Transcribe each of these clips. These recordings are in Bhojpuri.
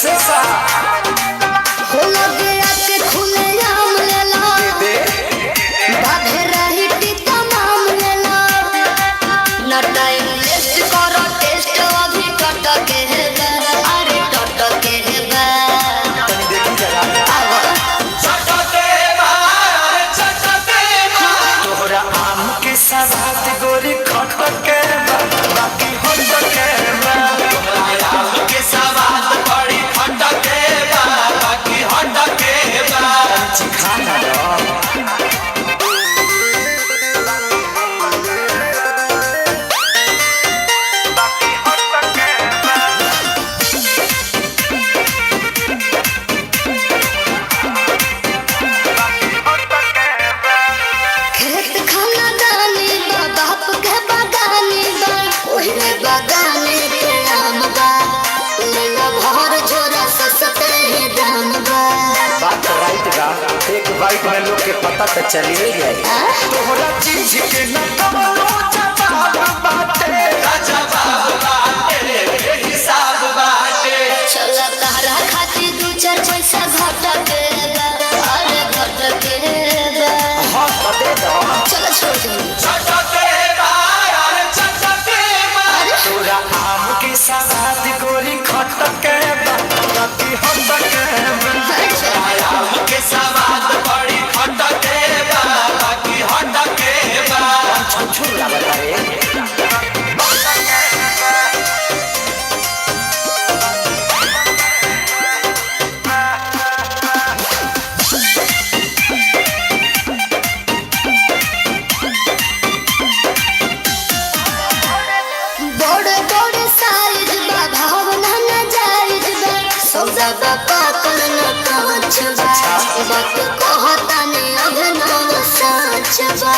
कैसे सा हो लगे आके खुले आम लेला बाधे रही टीका माम लेला ना टाइम वेस्ट करो टेस्ट अभी टटके है अरे टटके है देखी जरा आवा तोहरा आम के सवाद गोरी खटके बाकी हटके तोहरा आम के सवाद बड़ी खटके बाकी हटके खाना खेत खाना दानी बा बाप के बागानी बा ओहरे बागाने के आम बा लेला भर झोरा सस्ते ही दाम बा बात राइट बा एक बाइट में लोग के पता तो चली ही जाए तोहरा चीज के न कमलो जवाब बाटे हिसाब बाटे चला तारा खाती दू चार पैसा घटके बा अरे घटके बा हाँ बते दो चलो छोड़ दे तोरा आम के सवाद गोरी खटके बाकी हटके आम के सवाद बड़ी खटके बाकी हटके छुछुर लगता है बड़े बड़े साइज बा भावना न जायज बा सौदा बा पाकल न कांच बा बात कहता ने अभिनव साच बा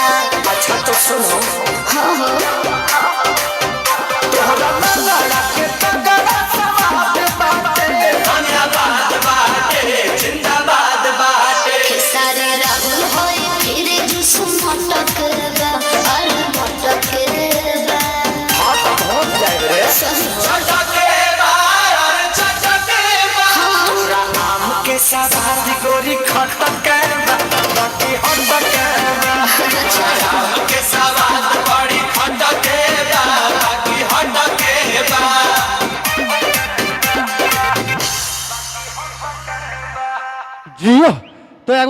अच्छा तो सुनो हाँ हो तोहरा लड़ा के तगड़ा सवाद बाटे धन्यवाद बाटे जिंदाबाद बाटे खेसारी राहुल होई फिर जुस मटक बा अरे मटक बा हाँ तो पहुँच जाए रे सही तोरा आम के सवाद गोरी खटके बाकी हटके आम के सवाद बड़ी खटके बाकी हटके जियो तो एक बार